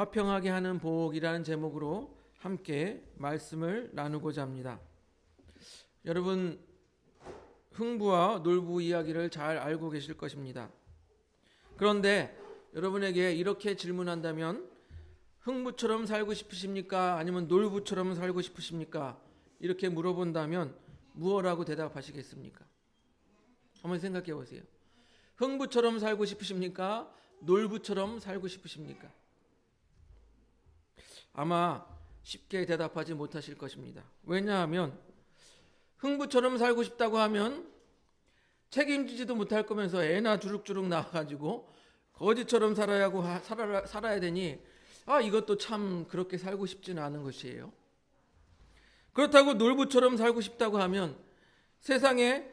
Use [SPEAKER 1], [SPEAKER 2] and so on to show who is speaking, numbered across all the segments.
[SPEAKER 1] 화평하게 하는 복이라는 제목으로 함께 말씀을 나누고자 합니다. 여러분, 흥부와 놀부 이야기를 잘 알고 계실 것입니다. 그런데 여러분에게 이렇게 질문한다면 흥부처럼 살고 싶으십니까? 아니면 놀부처럼 살고 싶으십니까? 이렇게 물어본다면 무엇라고 대답하시겠습니까? 한번 생각해 보세요. 흥부처럼 살고 싶으십니까? 놀부처럼 살고 싶으십니까? 아마 쉽게 대답하지 못하실 것입니다. 왜냐하면 흥부처럼 살고 싶다고 하면 책임지지도 못할 거면서 애나 주룩주룩 나와가지고 거지처럼 살아야 되니 이것도 참 그렇게 살고 싶지는 않은 것이에요. 그렇다고 놀부처럼 살고 싶다고 하면 세상에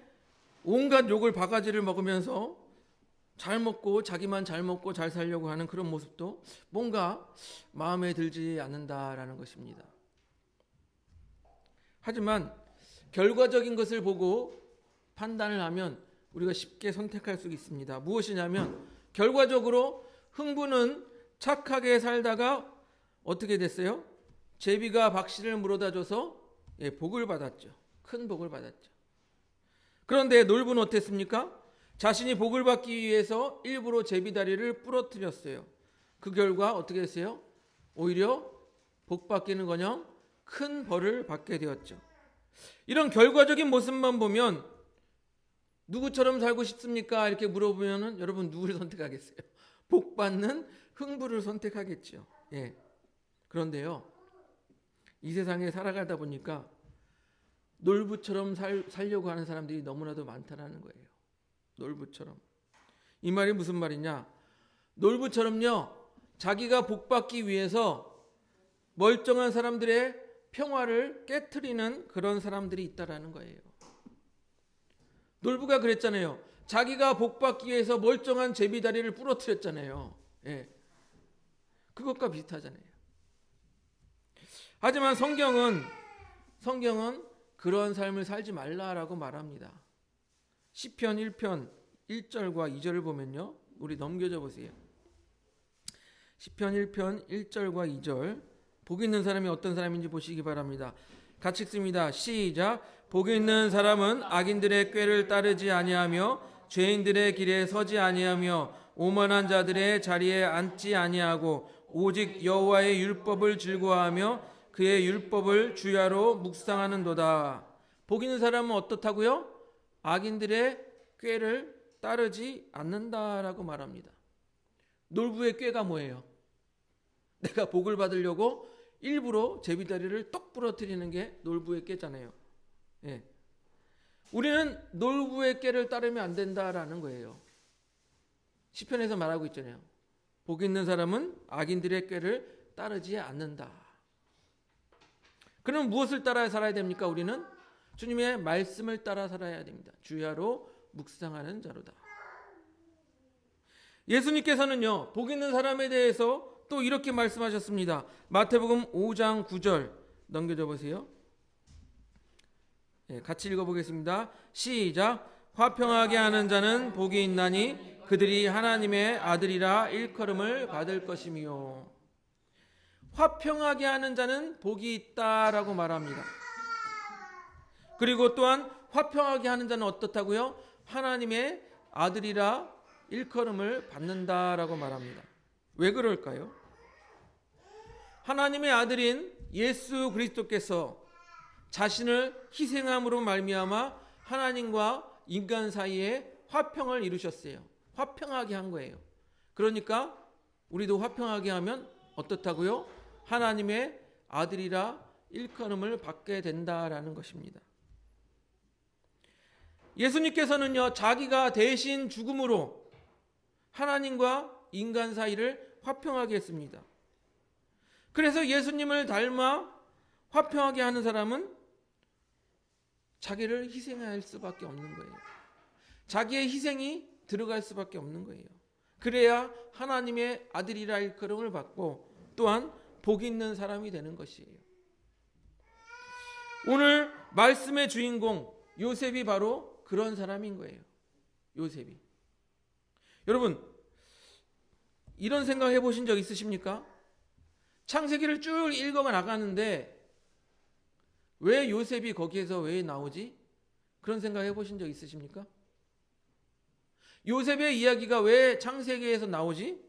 [SPEAKER 1] 온갖 욕을 바가지를 먹으면서 잘 먹고 자기만 잘 먹고 잘 살려고 하는 그런 모습도 뭔가 마음에 들지 않는다라는 것입니다. 하지만 결과적인 것을 보고 판단을 하면 우리가 쉽게 선택할 수 있습니다. 무엇이냐면 결과적으로 흥부는 착하게 살다가 어떻게 됐어요? 제비가 박씨를 물어다 줘서 복을 받았죠. 큰 복을 받았죠. 그런데 놀부는 어땠습니까? 자신이 복을 받기 위해서 일부러 제비다리를 부러뜨렸어요. 그 결과 어떻게 됐어요? 오히려 복 받기는커녕 큰 벌을 받게 되었죠. 이런 결과적인 모습만 보면 누구처럼 살고 싶습니까? 이렇게 물어보면 여러분 누구를 선택하겠어요? 복 받는 흥부를 선택하겠죠. 그런데요, 이 세상에 살아가다 보니까 놀부처럼 살려고 하는 사람들이 너무나도 많다는 거예요. 놀부처럼. 이 말이 무슨 말이냐? 놀부처럼요, 자기가 복 받기 위해서 멀쩡한 사람들의 평화를 깨트리는 그런 사람들이 있다라는 거예요. 놀부가 그랬잖아요. 자기가 복 받기 위해서 멀쩡한 제비다리를 부러뜨렸잖아요. 그것과 비슷하잖아요. 하지만 성경은 그런 삶을 살지 말라라고 말합니다. 시편 1편 1절과 2절을 보면요, 우리 넘겨져 보세요. 시편 1편 1절과 2절, 복 있는 사람이 어떤 사람인지 보시기 바랍니다. 같이 읽습니다. 시작. 복 있는 사람은 악인들의 꾀를 따르지 아니하며 죄인들의 길에 서지 아니하며 오만한 자들의 자리에 앉지 아니하고 오직 여호와의 율법을 즐거워하며 그의 율법을 주야로 묵상하는도다. 복 있는 사람은 어떻다고요? 악인들의 꾀를 따르지 않는다라고 말합니다. 놀부의 꾀가 뭐예요? 내가 복을 받으려고 일부러 제비다리를 똑 부러뜨리는 게 놀부의 꾀잖아요. 우리는 놀부의 꾀를 따르면 안 된다라는 거예요. 시편에서 말하고 있잖아요. 복 있는 사람은 악인들의 꾀를 따르지 않는다. 그럼 무엇을 따라 살아야 됩니까? 우리는 주님의 말씀을 따라 살아야 됩니다. 주야로 묵상하는 자로다. 예수님께서는요, 복 있는 사람에 대해서 또 이렇게 말씀하셨습니다. 마태복음 5장 9절 넘겨줘 보세요. 같이 읽어보겠습니다. 시작. 화평하게 하는 자는 복이 있나니 그들이 하나님의 아들이라 일컬음을 받을 것이며. 화평하게 하는 자는 복이 있다라고 말합니다. 그리고 또한 화평하게 하는 자는 어떻다고요? 하나님의 아들이라 일컬음을 받는다라고 말합니다. 왜 그럴까요? 하나님의 아들인 예수 그리스도께서 자신을 희생함으로 말미암아 하나님과 인간 사이에 화평을 이루셨어요. 화평하게 한 거예요. 그러니까 우리도 화평하게 하면 어떻다고요? 하나님의 아들이라 일컬음을 받게 된다라는 것입니다. 예수님께서는요, 자기가 대신 죽음으로 하나님과 인간 사이를 화평하게 했습니다. 그래서 예수님을 닮아 화평하게 하는 사람은 자기를 희생할 수밖에 없는 거예요. 자기의 희생이 들어갈 수밖에 없는 거예요. 그래야 하나님의 아들이라 일컬음을 받고 또한 복 있는 사람이 되는 것이에요. 오늘 말씀의 주인공 요셉이 바로 그런 사람인 거예요. 요셉이. 여러분, 이런 생각 해보신 적 있으십니까? 창세기를 쭉 읽어가 나가는데 왜 요셉이 거기에서 왜 나오지? 그런 생각 해보신 적 있으십니까? 요셉의 이야기가 왜 창세기에서 나오지?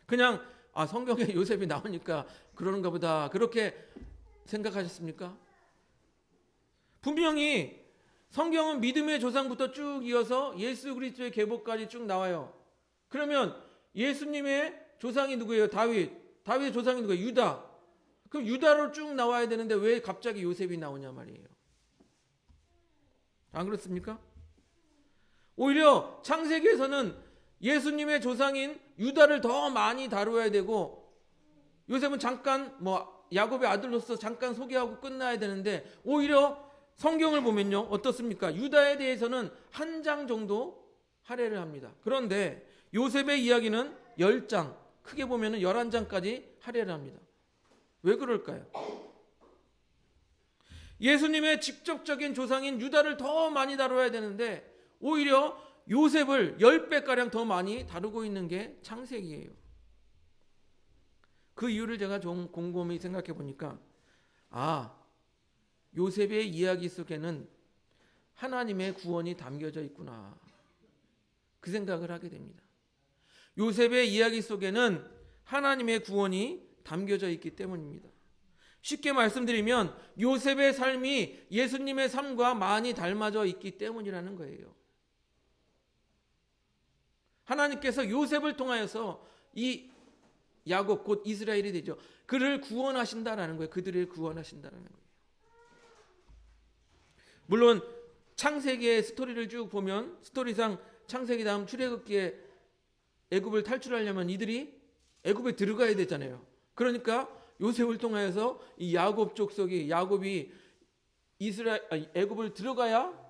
[SPEAKER 1] 그냥 성경에 요셉이 나오니까 그러는가 보다 그렇게 생각하셨습니까? 분명히 성경은 믿음의 조상부터 쭉 이어서 예수 그리스도의 계보까지 쭉 나와요. 그러면 예수님의 조상이 누구예요? 다윗의 조상이 누구예요? 유다. 그럼 유다로 쭉 나와야 되는데 왜 갑자기 요셉이 나오냐 말이에요. 안 그렇습니까? 오히려 창세기에서는 예수님의 조상인 유다를 더 많이 다루어야 되고 요셉은 잠깐 야곱의 아들로서 잠깐 소개하고 끝나야 되는데 오히려 성경을 보면요 어떻습니까? 유다에 대해서는 한 장 정도 할애를 합니다. 그런데 요셉의 이야기는 10장, 크게 보면 11장까지 할애를 합니다. 왜 그럴까요? 예수님의 직접적인 조상인 유다를 더 많이 다뤄야 되는데 오히려 요셉을 10배가량 더 많이 다루고 있는 게 창세기예요. 그 이유를 제가 좀 곰곰이 생각해 보니까 요셉의 이야기 속에는 하나님의 구원이 담겨져 있구나. 그 생각을 하게 됩니다. 요셉의 이야기 속에는 하나님의 구원이 담겨져 있기 때문입니다. 쉽게 말씀드리면 요셉의 삶이 예수님의 삶과 많이 닮아져 있기 때문이라는 거예요. 하나님께서 요셉을 통하여서 이 야곱 곧 이스라엘이 되죠. 그를 구원하신다라는 거예요. 그들을 구원하신다라는 거예요. 물론 창세기의 스토리를 쭉 보면 스토리상 창세기 다음 출애굽기에 애굽을 탈출하려면 이들이 애굽에 들어가야 되잖아요. 그러니까 요셉을 통하여서 이 야곱 족속이 야곱이 애굽을 들어가야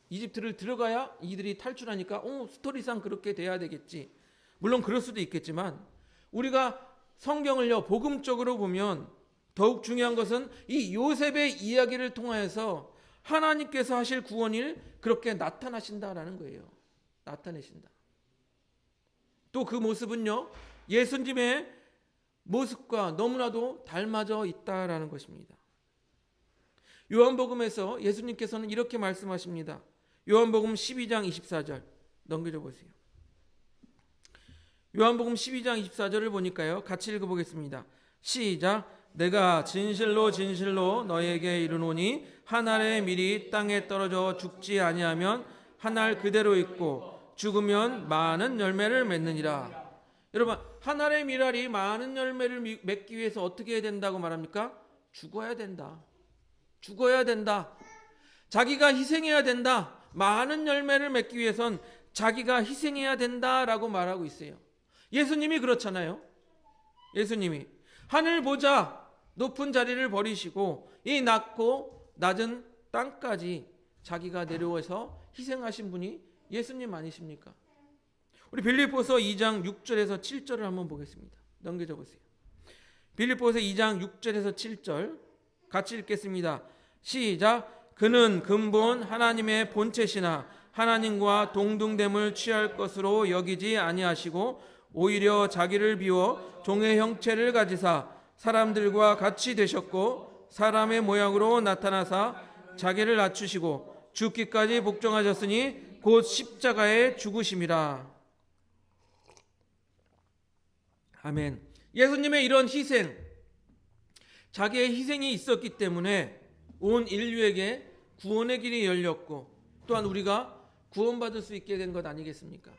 [SPEAKER 1] 이집트를 들어가야 이들이 탈출하니까 스토리상 그렇게 돼야 되겠지. 물론 그럴 수도 있겠지만 우리가 성경을요 복음적으로 보면 더욱 중요한 것은 이 요셉의 이야기를 통하여서 하나님께서 하실 구원을 그렇게 나타나신다라는 거예요. 나타내신다. 또 그 모습은요 예수님의 모습과 너무나도 닮아져 있다라는 것입니다. 요한복음에서 예수님께서는 이렇게 말씀하십니다. 요한복음 12장 24절 넘겨줘 보세요. 요한복음 12장 24절을 보니까요 같이 읽어보겠습니다. 시작. 내가 진실로 진실로 너에게 이르노니 한 알의 밀이 땅에 떨어져 죽지 아니하면 한 알 그대로 있고 죽으면 많은 열매를 맺느니라. 여러분 한 알의 밀알이 많은 열매를 맺기 위해서 어떻게 해야 된다고 말합니까? 죽어야 된다. 죽어야 된다. 자기가 희생해야 된다. 많은 열매를 맺기 위해선 자기가 희생해야 된다라고 말하고 있어요. 예수님이 그렇잖아요. 예수님이 하늘 보자 높은 자리를 버리시고 이 낮고 낮은 땅까지 자기가 내려와서 희생하신 분이 예수님 아니십니까? 우리 빌립보서 2장 6절에서 7절을 한번 보겠습니다. 넘겨줘 보세요. 빌립보서 2장 6절에서 7절 같이 읽겠습니다. 시작. 그는 근본 하나님의 본체시나 하나님과 동등됨을 취할 것으로 여기지 아니하시고 오히려 자기를 비워 종의 형체를 가지사 사람들과 같이 되셨고 사람의 모양으로 나타나사 자기를 낮추시고 죽기까지 복종하셨으니 곧 십자가에 죽으심이라. 아멘. 예수님의 이런 희생, 자기의 희생이 있었기 때문에 온 인류에게 구원의 길이 열렸고 또한 우리가 구원받을 수 있게 된 것 아니겠습니까?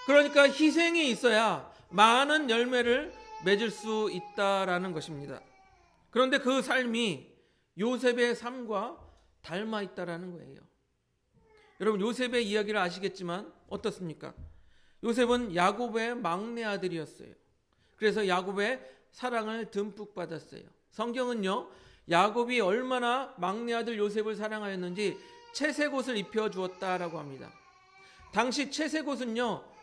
[SPEAKER 1] 그러니까 희생이 있어야 많은 열매를 맺을 수 있다라는 것입니다. 그런데 그 삶이 요셉의 삶과 닮아 있다라는 거예요. 여러분 요셉의 이야기를 아시겠지만 어떻습니까? 요셉은 야곱의 막내 아들이었어요. 그래서 야곱의 사랑을 듬뿍 받았어요. 성경은요 야곱이 얼마나 막내 아들 요셉을 사랑하였는지 채색옷을 입혀주었다라고 합니다. 당시 채색옷은요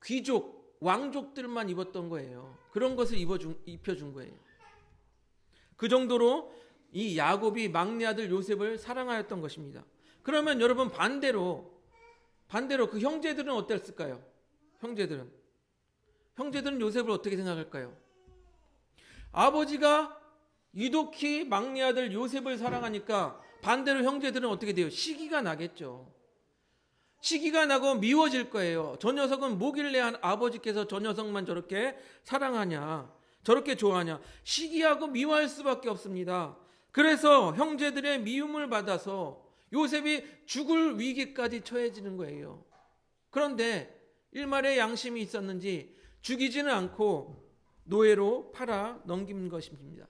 [SPEAKER 1] 귀족, 왕족들만 입었던 거예요. 그런 것을 입혀준 거예요. 그 정도로 이 야곱이 막내 아들 요셉을 사랑하였던 것입니다. 그러면 여러분 반대로 그 형제들은 어땠을까요? 형제들은 요셉을 어떻게 생각할까요? 아버지가 유독히 막내 아들 요셉을 사랑하니까 반대로 형제들은 어떻게 돼요? 시기가 나겠죠. 시기가 나고 미워질 거예요. 저 녀석은 뭐길래 아버지께서 저 녀석만 저렇게 사랑하냐, 저렇게 좋아하냐. 시기하고 미워할 수밖에 없습니다. 그래서 형제들의 미움을 받아서 요셉이 죽을 위기까지 처해지는 거예요. 그런데 일말의 양심이 있었는지 죽이지는 않고 노예로 팔아 넘긴 것입니다.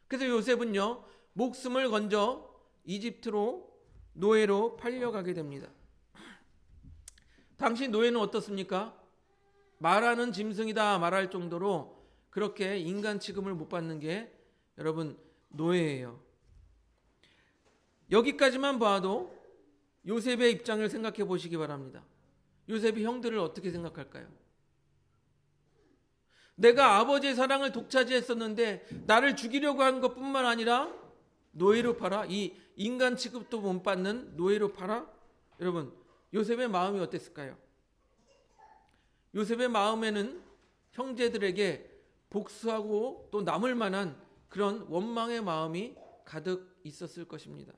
[SPEAKER 1] 그래서 요셉은요, 목숨을 건져 이집트로 노예로 팔려가게 됩니다. 당시 노예는 어떻습니까? 말하는 짐승이다 말할 정도로 그렇게 인간 취급을 못 받는 게 여러분 노예예요. 여기까지만 봐도 요셉의 입장을 생각해 보시기 바랍니다. 요셉이 형들을 어떻게 생각할까요? 내가 아버지의 사랑을 독차지했었는데 나를 죽이려고 한 것뿐만 아니라 노예로 팔아? 이 인간 취급도 못 받는 노예로 팔아? 여러분, 요셉의 마음이 어땠을까요? 요셉의 마음에는 형제들에게 복수하고 또 남을 만한 그런 원망의 마음이 가득 있었을 것입니다.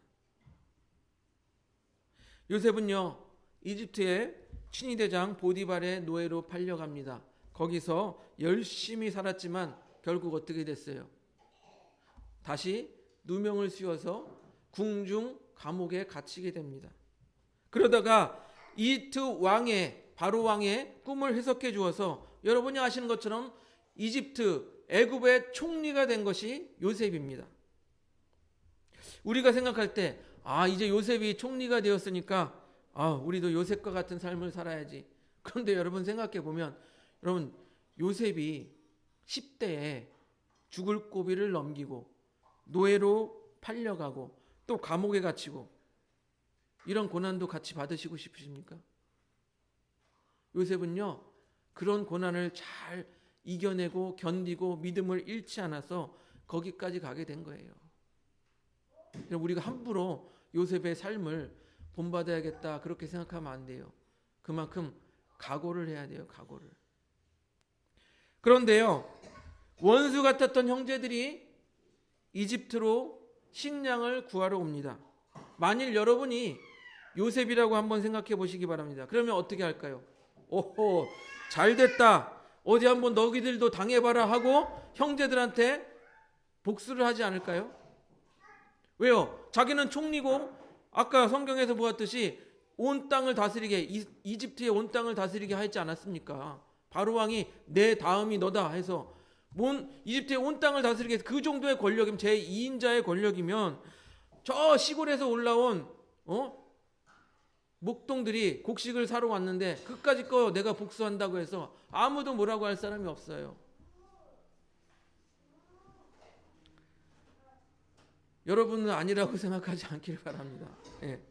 [SPEAKER 1] 요셉은요, 이집트의 친위대장 보디발의 노예로 팔려갑니다. 거기서 열심히 살았지만 결국 어떻게 됐어요? 다시 누명을 씌워서 궁중 감옥에 갇히게 됩니다. 그러다가 이집트 왕의 바로 왕의 꿈을 해석해 주어서 여러분이 아시는 것처럼 이집트 애굽의 총리가 된 것이 요셉입니다. 우리가 생각할 때 이제 요셉이 총리가 되었으니까 우리도 요셉과 같은 삶을 살아야지. 그런데 여러분 생각해 보면 여러분 요셉이 10대에 죽을 고비를 넘기고 노예로 팔려가고 또 감옥에 갇히고 이런 고난도 같이 받으시고 싶으십니까? 요셉은요 그런 고난을 잘 이겨내고 견디고 믿음을 잃지 않아서 거기까지 가게 된 거예요. 우리가 함부로 요셉의 삶을 본받아야겠다 그렇게 생각하면 안 돼요. 그만큼 각오를 해야 돼요. 각오를. 그런데요 원수 같았던 형제들이 이집트로 식량을 구하러 옵니다. 만일 여러분이 요셉이라고 한번 생각해 보시기 바랍니다. 그러면 어떻게 할까요? 오호 잘됐다. 어디 한번 너희들도 당해봐라 하고 형제들한테 복수를 하지 않을까요? 왜요? 자기는 총리고 아까 성경에서 보았듯이 온 땅을 다스리게 이집트의 온 땅을 다스리게 하지 않았습니까? 바로 왕이 내 다음이 너다 해서 이집트의 온 땅을 다스리게 해서 그 정도의 권력이면 제2인자의 권력이면 저 시골에서 올라온 목동들이 곡식을 사러 왔는데 그까짓 거 내가 복수한다고 해서 아무도 뭐라고 할 사람이 없어요. 여러분은 아니라고 생각하지 않길 바랍니다. 예.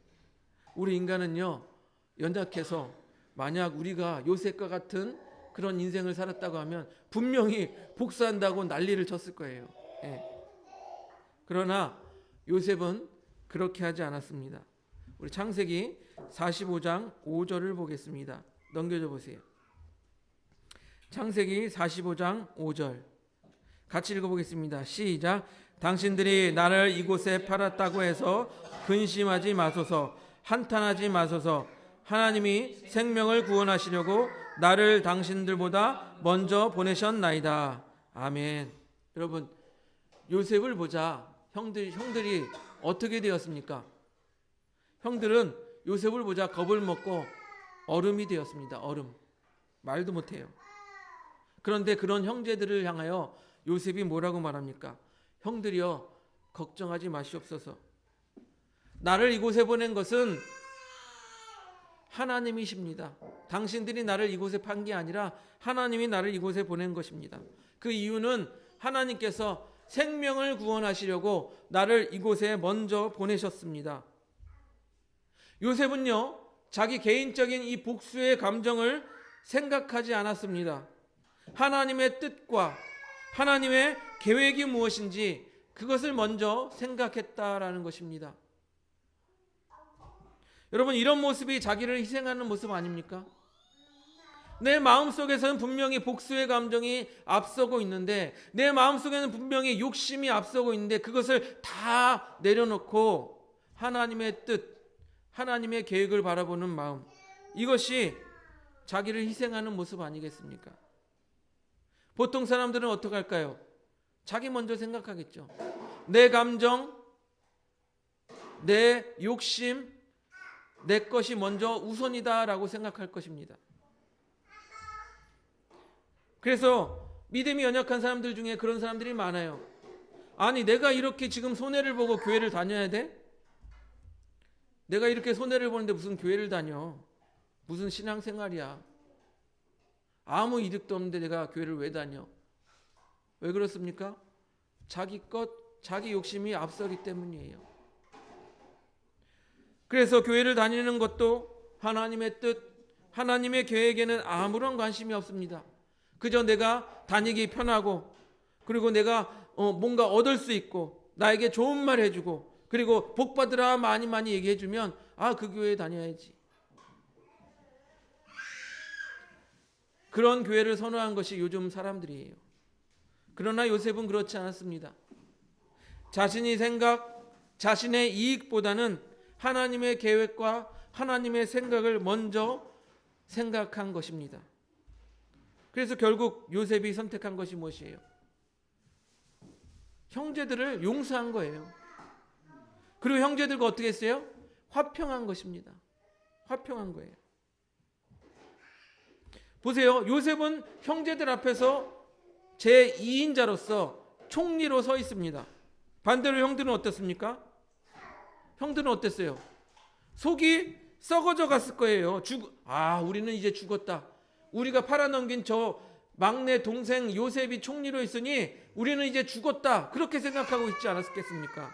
[SPEAKER 1] 우리 인간은요 연약해서 만약 우리가 요셉과 같은 그런 인생을 살았다고 하면 분명히 복수한다고 난리를 쳤을 거예요. 예. 그러나 요셉은 그렇게 하지 않았습니다. 우리 창세기 45장 5절을 보겠습니다. 넘겨줘 보세요. 창세기 45장 5절 같이 읽어보겠습니다. 시작. 당신들이 나를 이곳에 팔았다고 해서 근심하지 마소서, 한탄하지 마소서. 하나님이 생명을 구원하시려고 나를 당신들보다 먼저 보내셨나이다. 아멘. 여러분 요셉을 보자 형들이 어떻게 되었습니까? 형들은 요셉을 보자 겁을 먹고 얼음이 되었습니다. 얼음. 말도 못해요. 그런데 그런 형제들을 향하여 요셉이 뭐라고 말합니까? 형들이여 걱정하지 마시옵소서. 나를 이곳에 보낸 것은 하나님이십니다. 당신들이 나를 이곳에 판 게 아니라 하나님이 나를 이곳에 보낸 것입니다. 그 이유는 하나님께서 생명을 구원하시려고 나를 이곳에 먼저 보내셨습니다. 요셉은요 자기 개인적인 이 복수의 감정을 생각하지 않았습니다. 하나님의 뜻과 하나님의 계획이 무엇인지 그것을 먼저 생각했다라는 것입니다. 여러분 이런 모습이 자기를 희생하는 모습 아닙니까? 내 마음속에서는 분명히 복수의 감정이 앞서고 있는데, 내 마음속에는 분명히 욕심이 앞서고 있는데, 그것을 다 내려놓고 하나님의 뜻, 하나님의 계획을 바라보는 마음, 이것이 자기를 희생하는 모습 아니겠습니까? 보통 사람들은 어떻게 할까요? 자기 먼저 생각하겠죠. 내 감정, 내 욕심, 내 것이 먼저 우선이다라고 생각할 것입니다. 그래서 믿음이 연약한 사람들 중에 그런 사람들이 많아요. 아니, 내가 이렇게 지금 손해를 보고 교회를 다녀야 돼? 내가 이렇게 손해를 보는데 무슨 교회를 다녀? 무슨 신앙생활이야? 아무 이득도 없는데 내가 교회를 왜 다녀? 왜 그렇습니까? 자기 것, 자기 욕심이 앞서기 때문이에요. 그래서 교회를 다니는 것도 하나님의 뜻, 하나님의 계획에는 아무런 관심이 없습니다. 그저 내가 다니기 편하고, 그리고 내가 뭔가 얻을 수 있고, 나에게 좋은 말 해주고, 그리고 복 받으라 많이 많이 얘기해주면 그 교회에 다녀야지. 그런 교회를 선호한 것이 요즘 사람들이에요. 그러나 요셉은 그렇지 않았습니다. 자신의 생각, 자신의 이익보다는 하나님의 계획과 하나님의 생각을 먼저 생각한 것입니다. 그래서 결국 요셉이 선택한 것이 무엇이에요? 형제들을 용서한 거예요. 그리고 형제들과 어떻게 했어요? 화평한 것입니다. 화평한 거예요. 보세요. 요셉은 형제들 앞에서 제2인자로서 총리로 서 있습니다. 반대로 형들은 어떻습니까? 형들은 어땠어요? 속이 썩어져 갔을 거예요. 우리는 이제 죽었다. 우리가 팔아넘긴 저 막내 동생 요셉이 총리로 있으니 우리는 이제 죽었다. 그렇게 생각하고 있지 않았겠습니까?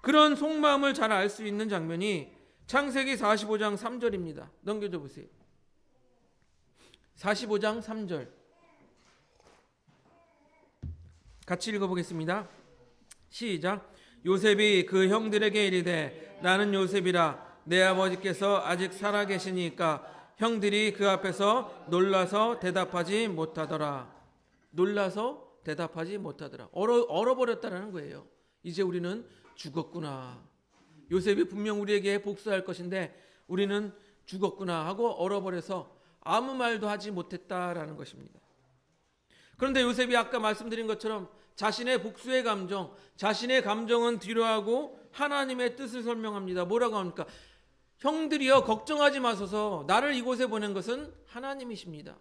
[SPEAKER 1] 그런 속마음을 잘 알 수 있는 장면이 창세기 45장 3절입니다. 넘겨줘 보세요. 45장 3절. 같이 읽어보겠습니다. 시작. 요셉이 그 형들에게 이르되 나는 요셉이라 내 아버지께서 아직 살아계시니까 형들이 그 앞에서 놀라서 대답하지 못하더라. 놀라서 대답하지 못하더라. 얼어버렸다라는 거예요. 이제 우리는 죽었구나. 요셉이 분명 우리에게 복수할 것인데 우리는 죽었구나 하고 얼어버려서 아무 말도 하지 못했다라는 것입니다. 그런데 요셉이 아까 말씀드린 것처럼 자신의 복수의 감정, 자신의 감정은 뒤로하고 하나님의 뜻을 설명합니다. 뭐라고 합니까? 형들이여 걱정하지 마소서. 나를 이곳에 보낸 것은 하나님이십니다.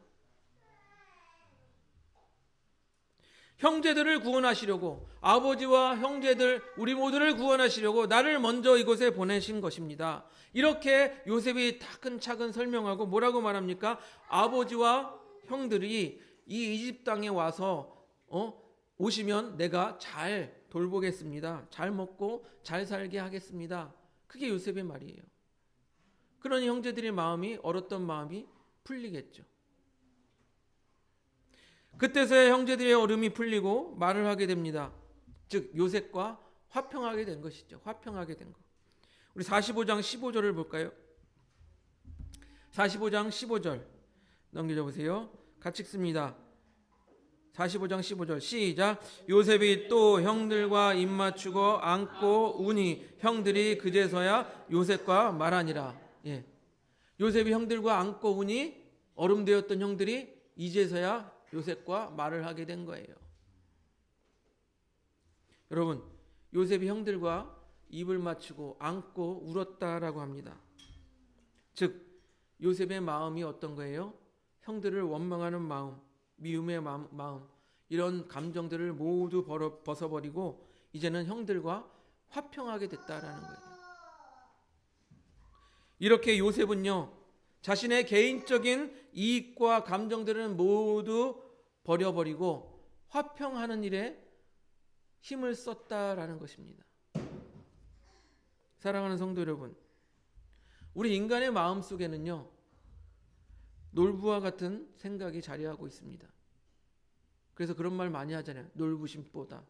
[SPEAKER 1] 형제들을 구원하시려고, 아버지와 형제들 우리 모두를 구원하시려고 나를 먼저 이곳에 보내신 것입니다. 이렇게 요셉이 차근차근 설명하고 뭐라고 말합니까? 아버지와 형들이 이 이집 땅에 와서 오시면 내가 잘 돌보겠습니다. 잘 먹고 잘 살게 하겠습니다. 그게 요셉의 말이에요. 그러니 형제들의 마음이, 얼었던 마음이 풀리겠죠. 그때서야 형제들의 얼음이 풀리고 말을 하게 됩니다. 즉 요셉과 화평하게 된 것이죠. 화평하게 된 것. 우리 45장 15절을 볼까요? 45장 15절 넘겨줘 보세요. 같이 읽습니다. 45장 15절 시작. 요셉이 또 형들과 입맞추고 안고 우니 형들이 그제서야 요셉과 말하니라. 예. 요셉이 형들과 안고 우니 얼음되었던 형들이 이제서야 요셉과 말을 하게 된 거예요. 여러분, 요셉이 형들과 입을 맞추고 안고 울었다라고 합니다. 즉 요셉의 마음이 어떤 거예요? 형들을 원망하는 마음, 미움의 마음, 이런 감정들을 모두 벗어버리고 이제는 형들과 화평하게 됐다라는 거예요. 이렇게 요셉은요, 자신의 개인적인 이익과 감정들은 모두 버려버리고 화평하는 일에 힘을 썼다라는 것입니다. 사랑하는 성도 여러분, 우리 인간의 마음 속에는요, 놀부와 같은 생각이 자리하고 있습니다. 그래서 그런 말 많이 하잖아요. 놀부심보다.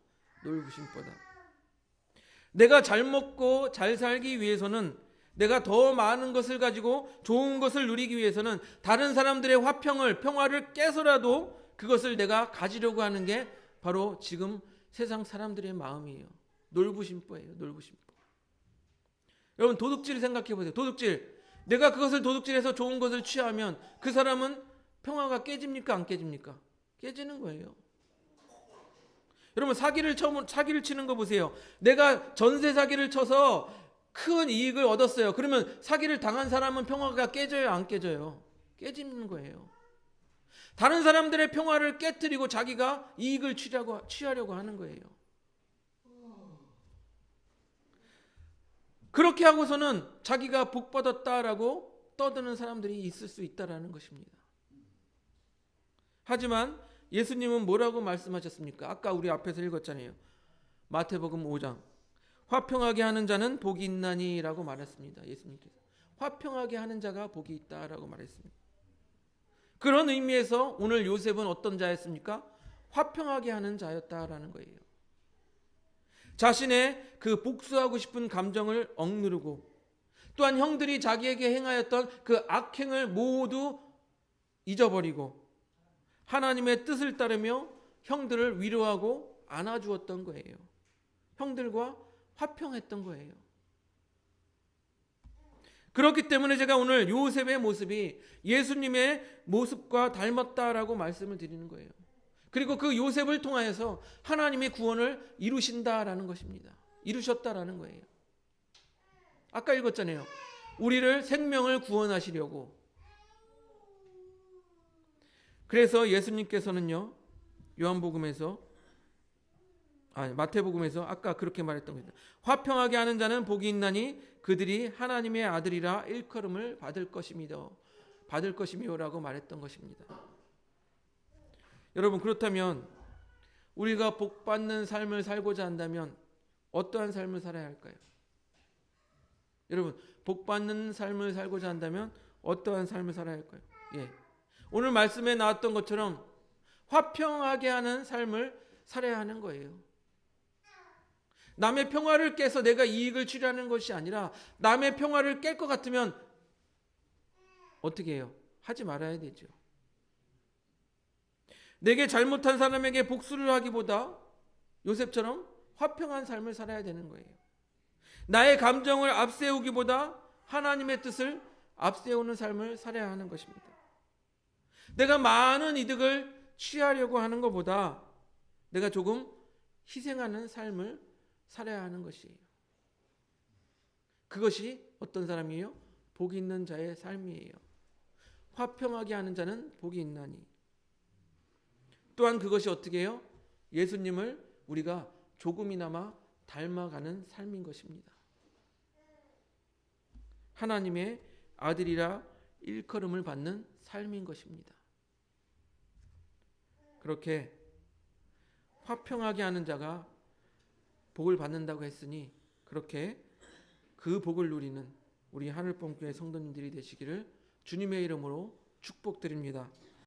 [SPEAKER 1] 내가 잘 먹고 잘 살기 위해서는 내가 더 많은 것을 가지고 좋은 것을 누리기 위해서는 다른 사람들의 평화를 깨서라도 그것을 내가 가지려고 하는 게 바로 지금 세상 사람들의 마음이에요. 놀부심보예요. 놀부심보. 여러분, 도둑질 생각해 보세요. 도둑질. 내가 그것을 도둑질해서 좋은 것을 취하면 그 사람은 평화가 깨집니까? 안 깨집니까? 깨지는 거예요. 여러분, 사기를 치는 거 보세요. 내가 전세 사기를 쳐서 큰 이익을 얻었어요. 그러면 사기를 당한 사람은 평화가 깨져요? 안 깨져요? 깨지는 거예요. 다른 사람들의 평화를 깨뜨리고 자기가 이익을 취하려고 하는 거예요. 그렇게 하고서는 자기가 복 받았다라고 떠드는 사람들이 있을 수 있다라는 것입니다. 하지만 예수님은 뭐라고 말씀하셨습니까? 아까 우리 앞에서 읽었잖아요. 마태복음 5장. 화평하게 하는 자는 복이 있나니라고 말했습니다. 예수님께서. 화평하게 하는 자가 복이 있다라고 말했습니다. 그런 의미에서 오늘 요셉은 어떤 자였습니까? 화평하게 하는 자였다라는 거예요. 자신의 그 복수하고 싶은 감정을 억누르고 또한 형들이 자기에게 행하였던 그 악행을 모두 잊어버리고 하나님의 뜻을 따르며 형들을 위로하고 안아주었던 거예요. 형들과 화평했던 거예요. 그렇기 때문에 제가 오늘 요셉의 모습이 예수님의 모습과 닮았다라고 말씀을 드리는 거예요. 그리고 그 요셉을 통하여서 하나님의 구원을 이루신다라는 것입니다. 이루셨다라는 거예요. 아까 읽었잖아요. 우리를 생명을 구원하시려고. 그래서 예수님께서는요, 마태복음에서 아까 그렇게 말했던 겁니다. 화평하게 하는 자는 복이 있나니 그들이 하나님의 아들이라 일컬음을 받을 것이며라고 말했던 것입니다. 여러분, 그렇다면 우리가 복 받는 삶을 살고자 한다면 어떠한 삶을 살아야 할까요? 여러분, 복 받는 삶을 살고자 한다면 어떠한 삶을 살아야 할까요? 오늘 말씀에 나왔던 것처럼 화평하게 하는 삶을 살아야 하는 거예요. 남의 평화를 깨서 내가 이익을 취하는 것이 아니라 남의 평화를 깰 것 같으면 어떻게 해요? 하지 말아야 되죠. 내게 잘못한 사람에게 복수를 하기보다 요셉처럼 화평한 삶을 살아야 되는 거예요. 나의 감정을 앞세우기보다 하나님의 뜻을 앞세우는 삶을 살아야 하는 것입니다. 내가 많은 이득을 취하려고 하는 것보다 내가 조금 희생하는 삶을 살아야 하는 것이에요. 그것이 어떤 사람이에요? 복이 있는 자의 삶이에요. 화평하게 하는 자는 복이 있나니. 또한 그것이 어떻게 해요? 예수님을 우리가 조금이나마 닮아가는 삶인 것입니다. 하나님의 아들이라 일컬음을 받는 삶인 것입니다. 그렇게 화평하게 하는 자가 복을 받는다고 했으니 그렇게 그 복을 누리는 우리 하늘봉교회 성도님들이 되시기를 주님의 이름으로 축복드립니다.